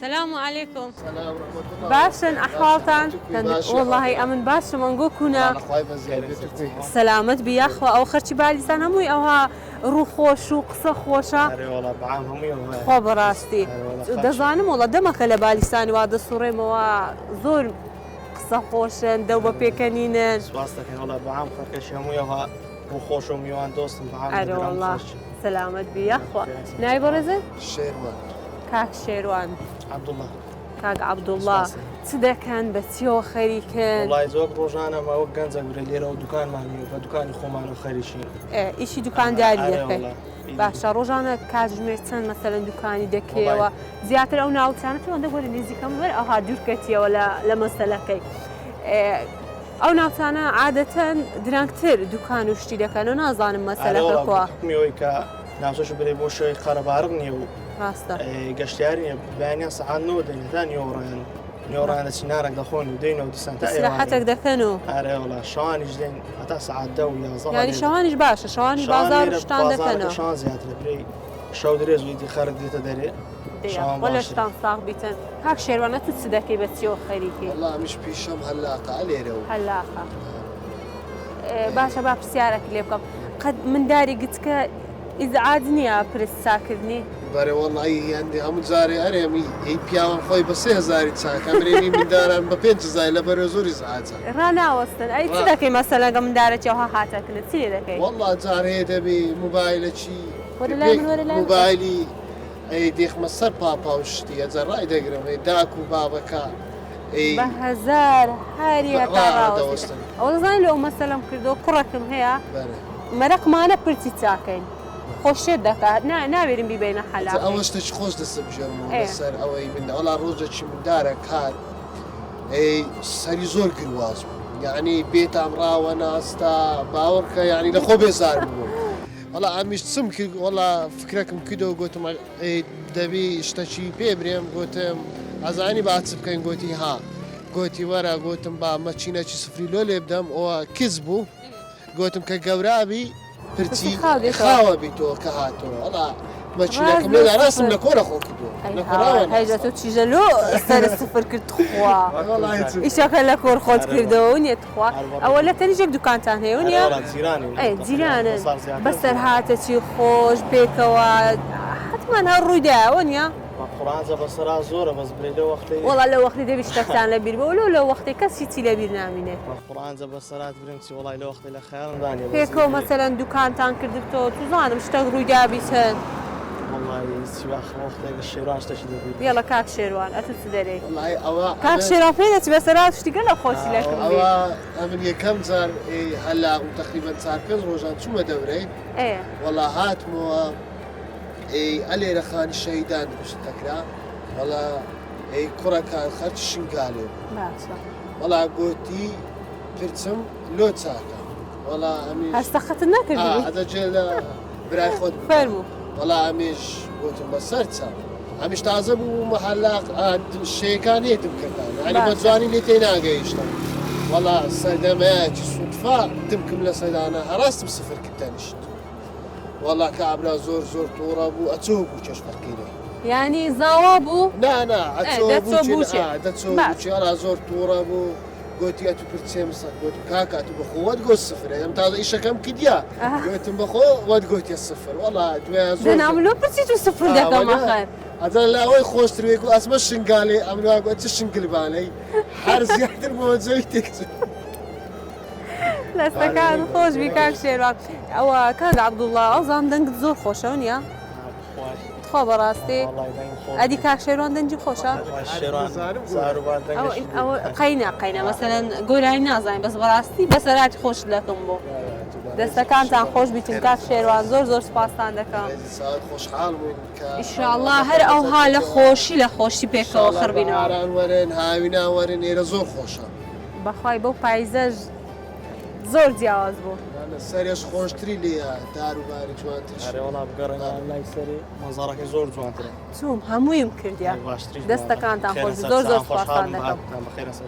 السلام عليكم. السلام ورحمة الله. باشن أحوالتان؟ والله أمن باش منقول كنا سلامت بياخوا أو خرجي بالي سنة موي أو ها روخوش وقصة خوشة. والله بعامهم يوم. خبر راستي. دزانم والله دمك على بالي سنة وهذا الصورة موا زور قصة خوشن دوبة بيكنينن. سواستك والله بعام خركش هم يوها روخوش وميوان دوست بعام. أري والله سلامت بياخوا. نايب رزق؟ شيروان. كاك شيروان. عبد الله. كاك عبد الله. سدا كان بسيو خيري كان. والله زوج روجانا ما وقن زبر اللي رو دكان ماني ودكان خومان وخريشين. إيه إيشي دكان داري كي. باشا روجانا كاج مرتين مثلا دكاني دكي وزيادة أو ناوتانا تو عندك ولا نزي كم غير أو هادور كتيا ولا لمسلكي. أو ناوتانا عادة درانكتر دكان وشتي دكانو نازان مسلكي كوا. ميويكا ناسوش بلي بوشي قربارغني و. راستا. قشتياري بانيا ساعات نودين ثاني يوران. يوران سنارك دخون ودينه ودسنت أيوة. سلاحتك دكانو. أري والله شوانيش دين حتى ساعات دوية ظهر. يعني شوانيش باشا شواني بازار وشتان دكانو. شوان زيادة بري شو دريز ويدي خارج ديتا دري. ولا شتان صاغ بيتن. هاك شيروانة تتصدقي بتسيو خيريكي. والله مش بيشم هلاقة عليه رو. هلاقة. باشا باب سيارك اللي بكم قد من داري قلتك إزعاجني يا بريس ساكرني. بري والله أي عندي هم زاري أريمي هي بياون خوي بس هي زاري تساك أمريني من داران ببينت زاي لبري زوري زعاجة. رانا وصلن أي تدكي مثلا من دارك يوها هاتك نتسيني دكي. والله زاري تبي موبايل شيء. ولا لا من ولا لا. موبايلي أي ديخ مصر بابا وشتي أزرع يدقرم هي داكو بابكا. بهزار حاري ترى. أول زين لو مثلا كردو كركم هي. مرق مانا برتي تاكين. خوش دكا نابرين ببين حلا. أولش تشخوص دسبجرمو بسر أو أي من ولا روجة شيء من دارك هاد. أي سري زور كروازم. يعني بيت أمرا وناستا باوركا يعني لخو بيزار بقول. والله عميش تسمك والله فكركم كده قلتم أي دبي اشتشي بيبريم قلتم عزاني بعد سبكين قلتي ها. قلتي ورا قلتم با ما تشينا شي سفري لولي بدم أو كذبوا. قلتم كجورابي. برتي خاوة بيتو كهاتو والله ما تشينا كم لا راسم لكورة خوك دو نكورة هاي جاتو تشجلو استر السفر كرت خوا والله إيش أكل لكور خود كردون يتخوا أولا تاني جب دكان تاني ونيا والله زيراني إيه زيراني بس هات شي خوش بيكوا حتما هالردا ونيا القرآن زبصرا زورة بس بريدو وقتي والله لو وقتي ده بيشتكتان لبير بقولوا لو وقتي كسي تيلا بيرنامينه القرآن زبصرات برنسي والله لو وقتي لخير داني بيكو مثلا دكان تان كردتو تزانم اشتغلوا جابيسن والله سواء وقتي الشيران اشتشي دبي يلا كاك شيروان أتوسدري والله أوا كاك شيروان فين تبصرات اشتغل خوشي لكم أوا أمن يكم زار هلا تقريبا صار كذا روجان شو ما دوري إيه والله هات مو علي رخان الشهيدان مش تكلا والله كرة كان خرج شنقالي باشا والله قوتي برتم لو تساكا والله أميش هستخدنا كذي هذا جل براي خود فرمو والله أميش قوتم بسرتها أميش تعزب ومحلاق الشيء كان يتم كردان يعني بتزاني اللي تيناقي يشتغل والله الصيدمات الصدفة تمكن لصيدانا هرست بصفر كتانشت والله كعبنا زور تورابو أتوبو كش فقيري يعني زوابو نا أتوبو بوشي أنا زور تورابو قلت يا تبرتسم صح قلت كاكا تبخو وتقول صفر يعني متعرض إيش كم كديا قلت بخو وتقول يا صفر والله دويا زور نعملو برتيتو صفر ده كم آخر هذا لا وين خوش تروي يقول أسمع الشنقالي أمنا قلت الشنقلي باني حارس يحضر موزوي تكتب لا استكان خوش بكاك شيروان أو كان عبد الله أظن دنك زور خوشون يا خبر راستي أدي كاك شيروان دنجي خوشة أو قينا مثلا قول هاي نازين بس براستي بس رات خوش لكم بو دستكان تان خوش بيتم كاك شيروان زور سپاسان دكم خوش حال إن شاء الله هر أو حال خوشي بيك آخر بينا ورن هاوينا ورن إيرا زور خوشة بخوای بو پاییزش زور جیاواز بو. سریش خوشتری لیا دارو باری جوانترش. آره والله بقرن الله سری منظرك زور جوانتره. توم همویم کردیا. دست کانتان خوش زور سپاسان دکم. بخیر است.